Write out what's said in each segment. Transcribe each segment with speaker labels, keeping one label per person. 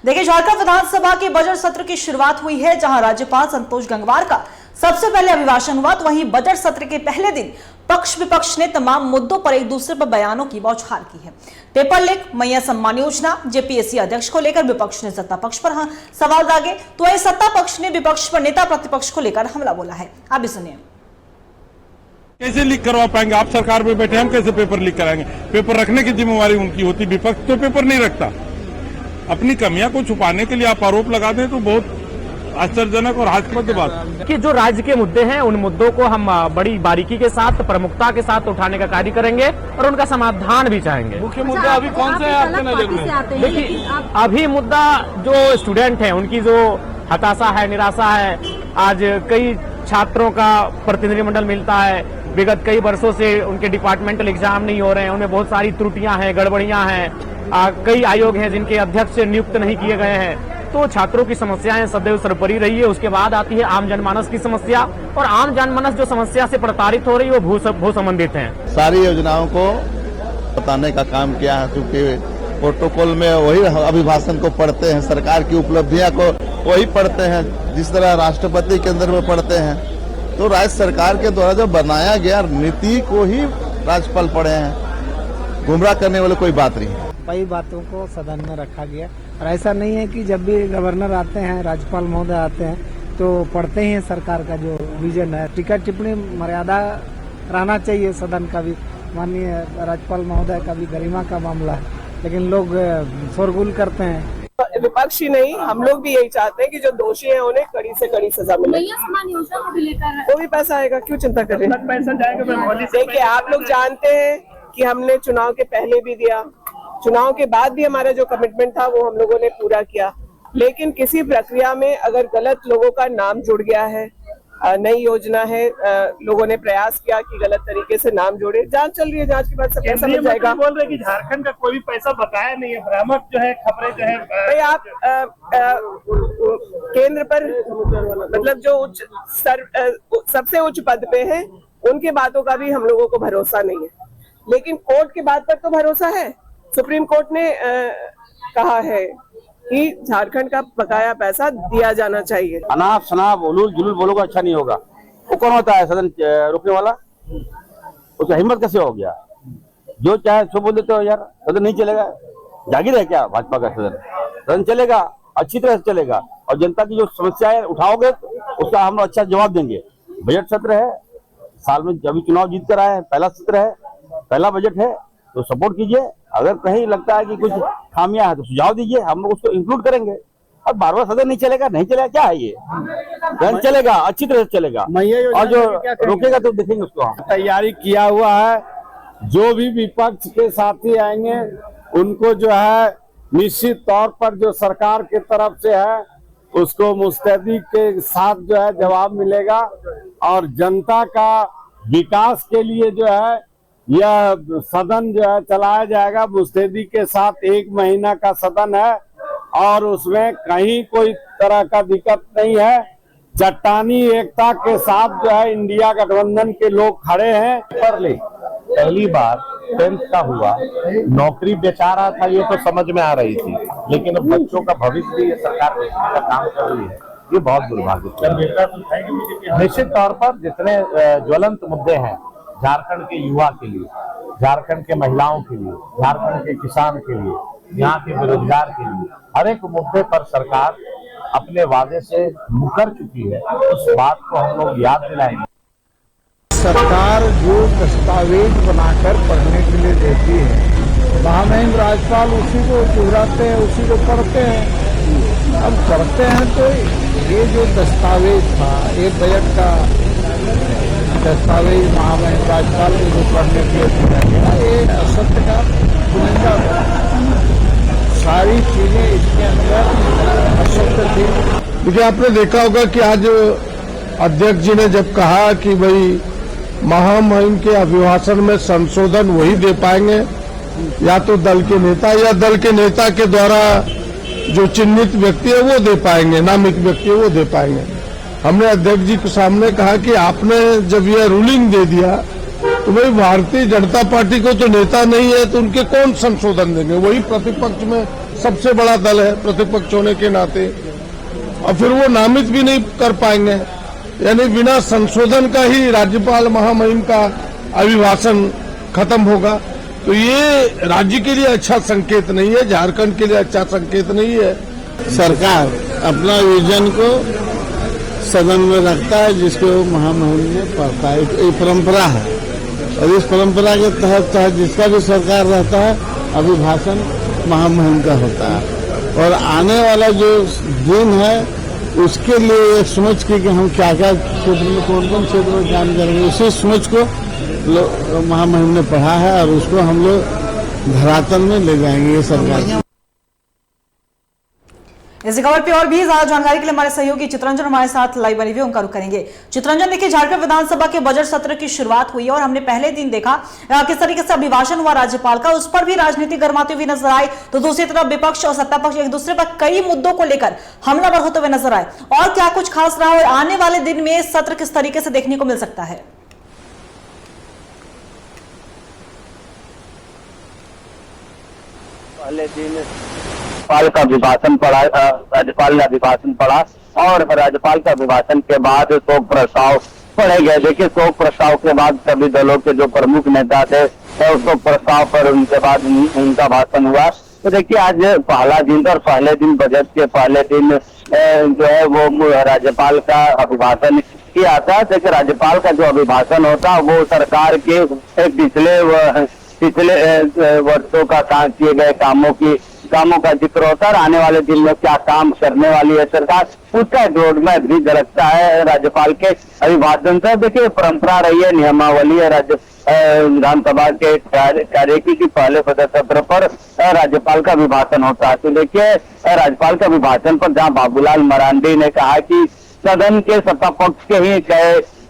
Speaker 1: देखिए, झारखंड विधानसभा के बजट सत्र की शुरुआत हुई है, जहां राज्यपाल संतोष गंगवार का सबसे पहले अभिभाषण हुआ। तो वहीं बजट सत्र के पहले दिन पक्ष विपक्ष ने तमाम मुद्दों पर एक दूसरे पर बयानों की बौछार की है। पेपर लीक, मैया सम्मान योजना, जेपीएससी अध्यक्ष को लेकर विपक्ष ने सत्ता पक्ष पर सवाल दागे, तो वही सत्ता पक्ष ने विपक्ष पर नेता प्रतिपक्ष को लेकर हमला बोला है। आप भी सुनिए।
Speaker 2: कैसे लीक करवा पाएंगे? आप सरकार में बैठे, हम कैसे पेपर लीक कराएंगे? पेपर रखने की जिम्मेवारी उनकी होती, विपक्ष तो पेपर नहीं रखता। अपनी कमियां को छुपाने के लिए आप आरोप लगा दें तो बहुत आश्चर्यजनक और हास्यास्पद बात
Speaker 3: कि जो राज्य के मुद्दे हैं उन मुद्दों को हम बड़ी बारीकी के साथ, प्रमुखता के साथ उठाने का कार्य करेंगे और उनका समाधान भी चाहेंगे।
Speaker 2: मुख्य मुद्दा अभी कौन सा है आपके नजर में?
Speaker 3: देखिए, अभी मुद्दा जो स्टूडेंट है उनकी जो हताशा है, निराशा है। आज कई छात्रों का प्रतिनिधिमंडल मिलता है, विगत कई वर्षों से उनके डिपार्टमेंटल एग्जाम नहीं हो रहे हैं, उनमें बहुत सारी त्रुटियां हैं, गड़बड़ियां हैं। कई आयोग हैं जिनके अध्यक्ष नियुक्त नहीं किए गए हैं। तो छात्रों की समस्याएं सदैव सर्वोपरि रही है। उसके बाद आती है आम जनमानस की समस्या, और आम जनमानस जो समस्या से प्रताड़ित हो रही है वो भू संबंधित है।
Speaker 4: सारी योजनाओं को बताने का काम किया है, क्योंकि प्रोटोकॉल में वही अभिभाषण को पढ़ते हैं, सरकार की उपलब्धियां को वही पढ़ते हैं जिस तरह राष्ट्रपति के अंदर में पढ़ते हैं। तो राज्य सरकार के द्वारा जो बनाया गया नीति को ही राज्यपाल पढ़े हैं, गुमराह करने वाले कोई बात नहीं।
Speaker 5: कई बातों को सदन में रखा गया, और ऐसा नहीं है कि जब भी गवर्नर आते हैं, राज्यपाल महोदय आते हैं तो पढ़ते ही हैं सरकार का जो विजन है। टीका टिप्पणी मर्यादा रहना चाहिए सदन का भी। माननीय राज्यपाल महोदय का भी गरिमा का मामला है, लेकिन लोग शोरगुल करते हैं।
Speaker 6: विपक्ष ही नहीं, हम लोग भी यही चाहते हैं कि जो दोषी हैं उन्हें कड़ी से कड़ी सजा मिले। वो भी पैसा आएगा, क्यों चिंता कर रहे हैं?
Speaker 2: पैसा जाएगा।
Speaker 6: देखिए, आप लोग जानते हैं कि हमने चुनाव के पहले भी दिया, चुनाव के बाद भी हमारा जो कमिटमेंट था वो हम लोगों ने पूरा किया। लेकिन किसी प्रक्रिया में अगर गलत लोगों का नाम जुड़ गया है, नई योजना है, लोगों ने प्रयास किया कि गलत तरीके से नाम जोड़े, जांच चल रही है, जांच के बाद सब पैसा मिल जाएगा।
Speaker 2: बोल रहे कि झारखंड का कोई भी पैसा बताया नहीं है, भ्रामक जो है खबरें जो है।
Speaker 6: भाई आप केंद्र पर मतलब जो उच्च स्तर सबसे उच्च पद पे हैं, उनके बातों का भी हम लोगों को भरोसा नहीं है, लेकिन कोर्ट के बात पर तो भरोसा है। सुप्रीम कोर्ट ने कहा है कि झारखंड का बकाया पैसा दिया जाना चाहिए।
Speaker 7: अनाप शनाप उलूल जुलूल बोलोगे अच्छा नहीं होगा। वो कौन होता है सदन रोकने वाला? उसका हिम्मत कैसे हो गया? जो चाहे सो बोल देते हो यार, सदन नहीं चलेगा। जागीर है क्या भाजपा का? सदन चलेगा, अच्छी तरह से चलेगा, और जनता की जो समस्याएं उठाओगे उसका हम अच्छा जवाब देंगे। बजट सत्र है, साल में अभी चुनाव जीत कर आए हैं, पहला सत्र है, पहला बजट है, तो सपोर्ट कीजिए। अगर कहीं लगता है कि कुछ खामियां है तो सुझाव दीजिए, हम लोग उसको इंक्लूड करेंगे। अब बार बार सदन नहीं चलेगा क्या है ये? सदन चलेगा, अच्छी तरह से चलेगा, और जो रोकेगा तो देखेंगे उसको। हम
Speaker 8: तैयारी किया हुआ है, जो भी विपक्ष के साथी आएंगे उनको जो है निश्चित तौर पर जो सरकार की तरफ से है उसको मुस्तैदी के साथ जो है जवाब मिलेगा, और जनता का विकास के लिए जो है यह सदन जो है चलाया जाएगा मुस्तैदी के साथ। 1 महीना का सदन है और उसमें कहीं कोई तरह का दिक्कत नहीं है। चट्टानी एकता के साथ जो है इंडिया गठबंधन के लोग खड़े हैं।
Speaker 9: पहली बार 10th का हुआ, नौकरी बेचा रहा था ये तो समझ में आ रही थी, लेकिन अब बच्चों का भविष्य भी ये सरकार देखने का काम कर रही है, ये बहुत दुर्भाग्य। निश्चित तौर पर जितने ज्वलंत मुद्दे हैं झारखंड के युवा के लिए, झारखंड के महिलाओं के लिए, झारखंड के किसान के लिए, यहाँ के बेरोजगार के लिए, हर एक मुद्दे पर सरकार अपने वादे से मुकर चुकी है। उस बात को हम लोग याद दिलाएंगे।
Speaker 5: सरकार जो दस्तावेज बनाकर पढ़ने के लिए देती है, महामहिम राज्यपाल उसी को दोहराते हैं, उसी को पढ़ते हैं। अब पढ़ते हैं तो ये जो दस्तावेज था, एक बजट का दस्तावेज महामहिम राज्यपाल को जो पढ़ने के लिए दिया गया, ये असत्य का पुलिंदा था। सारी चीजें इसके अंदर असत्य थी।
Speaker 10: देखिए, आपने देखा होगा कि आज अध्यक्ष जी ने जब कहा कि भाई महामहिम के अभिभाषण में संशोधन वही दे पाएंगे या तो दल के नेता, या दल के नेता के द्वारा जो चिन्हित व्यक्ति है वो दे पाएंगे, नामित व्यक्ति है वो दे पाएंगे। हमने अध्यक्ष जी के सामने कहा कि आपने जब यह रूलिंग दे दिया तो भाई भारतीय जनता पार्टी को तो नेता नहीं है, तो उनके कौन संशोधन देंगे? वही प्रतिपक्ष में सबसे बड़ा दल है प्रतिपक्ष होने के नाते, और फिर वो नामित भी नहीं कर पाएंगे, यानी बिना संशोधन का ही राज्यपाल महामहिम का अभिभाषण खत्म होगा। तो ये राज्य के लिए अच्छा संकेत नहीं है, झारखंड के लिए अच्छा संकेत नहीं है।
Speaker 4: सरकार अपना विजन को सदन में रखता है, जिसको महामहिम ने पढ़ता है। ये परंपरा है, और इस परंपरा के तहत जिसका भी सरकार रहता है अभिभाषण महामहिम का होता है। और आने वाला जो दिन है उसके लिए एक सोच की कि हम क्या क्या क्षेत्र में कौन कौन क्षेत्र में काम करेंगे, उसी सोच को महामहिम ने पढ़ा है, और उसको हम लोग धरातल में ले जाएंगे ये सरकार।
Speaker 1: इस खबर पे और भी ज्यादा जानकारी के लिए हमारे सहयोगी चित्रंजन हमारे साथ लाइव बने हुए, उनका रुख करेंगे। चित्रंजन, देखिए झारखंड विधानसभा के बजट सत्र की शुरुआत हुई है और हमने पहले दिन देखा किस तरीके से अभिभाषण हुआ राज्यपाल का, उस पर भी राजनीति गर्माती हुई नजर आई। तो दूसरी तरफ विपक्ष और सत्ता पक्ष एक दूसरे पर कई मुद्दों को लेकर हमलावर होते हुए नजर आए। और क्या कुछ खास रहा और आने वाले दिन में सत्र किस तरीके से देखने को मिल सकता है?
Speaker 7: पहले दिन राज्यपाल का अभिभाषण पढ़ा, राज्यपाल ने अभिभाषण पढ़ा, और राज्यपाल के अभिभाषण के बाद शोक प्रस्ताव पढ़े गए। देखिए, शोक प्रस्ताव के बाद सभी दलों के जो प्रमुख नेता थे और शोक प्रस्ताव पर उनके बाद उनका भाषण हुआ। तो देखिए, आज पहला दिन था और पहले दिन बजट के पहले दिन जो है वो राज्यपाल का अभिभाषण किया था। देखिए, राज्यपाल का जो अभिभाषण होता वो सरकार के पिछले वर्षों का किए गए कामों का जिक्र होता है, आने वाले दिन में क्या काम करने वाली है सरकार, उसका एक रोड मैप भी झलकता है राज्यपाल के अभिभाषण से। देखिए, परंपरा रही है, नियमावली है राज्य विधानसभा के कार्य की पहले बजट सत्र पर राज्यपाल का अभिभाषण होता है। तो देखिए, राज्यपाल के अभिभाषण पर जहां बाबूलाल मरांडी ने कहा कि सदन के सत्ता पक्ष के ही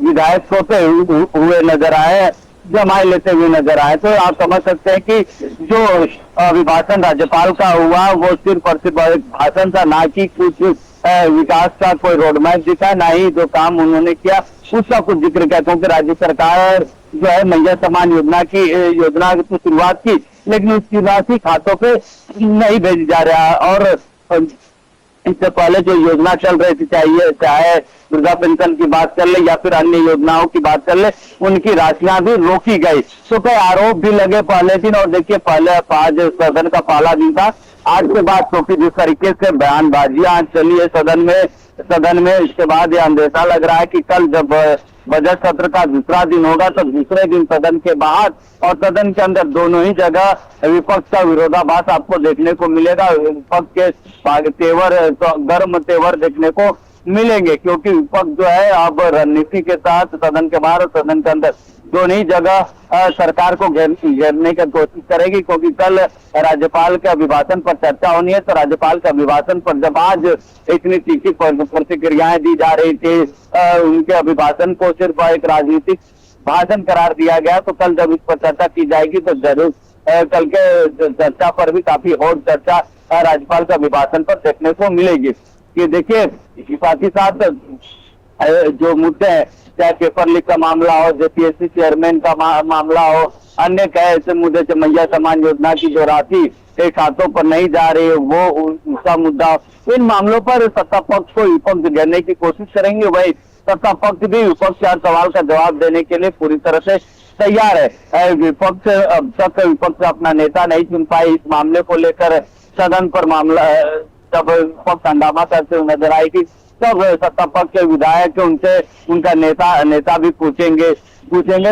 Speaker 7: विधायक सोते हुए नजर आए, जमाए लेते हुए नजर आए, तो आप समझ सकते हैं कि जो अभिभाषण राज्यपाल का हुआ वो सिर्फ और सिर्फ एक भाषण था, ना कि कुछ विकास का कोई रोडमैप दिखा, ना ही जो काम उन्होंने किया उसका कुछ जिक्र किया। क्योंकि राज्य सरकार जो है मैया समान योजना की शुरुआत की, लेकिन उसकी राशि खातों पे नहीं भेजी जा रहा। और इससे पहले जो योजना चल रही थी, चाहे वृद्धा पेंशन की बात कर ले या फिर अन्य योजनाओं की बात कर ले, उनकी राशियां भी रोकी गई। तो कई आरोप भी लगे पहले दिन। और देखिए, पहले आज सदन का पहला दिन था, आज के बाद क्योंकि जिस तरीके से बयानबाजियां चली है सदन में इसके बाद यह अंदेशा लग रहा है कि कल जब बजट सत्र का दूसरा दिन होगा तो दूसरे दिन सदन के बाहर और सदन के अंदर दोनों ही जगह विपक्ष का विरोधाभास आपको देखने को मिलेगा। विपक्ष के तेवर तो गर्म तेवर देखने को मिलेंगे, क्योंकि विपक्ष जो है अब रणनीति के साथ सदन के बाहर और सदन के अंदर दोनों ही जगह सरकार को घेरने की कोशिश करेगी। क्योंकि कल राज्यपाल के अभिभाषण पर चर्चा होनी है, तो राज्यपाल के अभिभाषण पर जब आज इतनी तीखी प्रतिक्रियाएं दी जा रही थी, उनके अभिभाषण को सिर्फ एक राजनीतिक भाषण करार दिया गया, तो कल जब इस पर चर्चा की जाएगी तो जरूर कल के चर्चा पर भी काफी और चर्चा राज्यपाल के अभिभाषण पर देखने को मिलेगी। कि देखिए, साथ ही साथ जो मुद्दे हैं, चाहे पेपर लीक का मामला हो, जेपीएससी चेयरमैन का मामला हो, अन्य कई ऐसे मुद्दे, मैया समान योजना की जो राशि एक खातों पर नहीं जा रही है वो उसका मुद्दा, इन मामलों पर सत्ता पक्ष को विपक्ष घेरने की कोशिश करेंगे। वही सत्ता पक्ष भी विपक्ष के हर सवाल का जवाब देने के लिए पूरी तरह से तैयार है। विपक्ष अब तक विपक्ष अपना नेता नहीं चुन पाई, इस मामले को लेकर सदन पर मामला जब विपक्ष हंगामा करते हुए नजर आएगी तब सत्ता पक्ष के विधायक उनसे उनका नेता भी पूछेंगे।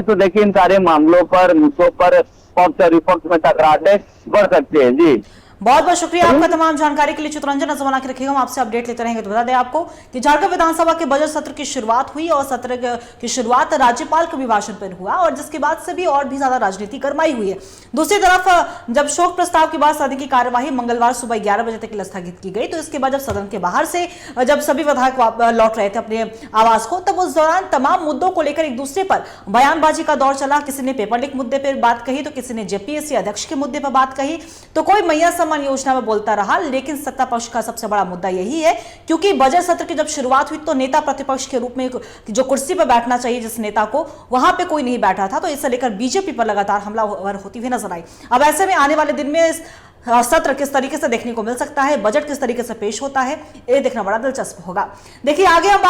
Speaker 7: तो देखिए, इन सारे मामलों पर मुद्दों पर पक्ष और विपक्ष में टकराटे बढ़ सकते हैं। जी,
Speaker 1: बहुत बहुत शुक्रिया आपका तमाम जानकारी के लिए चित्रंजन। नजर बना के रखिएगा, हम आपसे अपडेट लेते रहेंगे। तो बता दें आपको कि झारखंड विधानसभा के बजट सत्र की शुरुआत हुई और सत्र की शुरुआत राज्यपाल के अभिभाषण पर हुआ और जिसके बाद से भी और भी ज्यादा राजनीति गरमाई हुई है। दूसरी तरफ जब शोक प्रस्ताव के बाद सदन की कार्यवाही मंगलवार सुबह 11 बजे तक स्थगित की गई, तो इसके बाद जब सदन के बाहर से जब सभी विधायक लौट रहे थे अपने आवास को, तब उस दौरान तमाम मुद्दों को लेकर एक दूसरे पर बयानबाजी का दौर चला। किसी ने पेपर लीक मुद्दे पर बात कही, तो किसी ने जेपीएससी अध्यक्ष के मुद्दे पर बात कही, तो कोई मैया समान योजना में बोलता रहा। लेकिन सत्ता पक्ष का सबसे बड़ा मुद्दा यही है, क्योंकि बजट सत्र की जब शुरुआत हुई तो नेता प्रतिपक्ष के रूप में जो कुर्सी पर बैठना चाहिए जिस नेता को, वहां पे कोई नहीं बैठा था। तो इसे लेकर बीजेपी पर लगातार हमलावर होती हुई नजर आई। अब ऐसे में आने वाले दिन में सत्र किस तरीके से देखने को मिल सकता है, बजट किस तरीके से पेश होता है, ये देखना बड़ा दिलचस्प होगा। देखिए आगे हम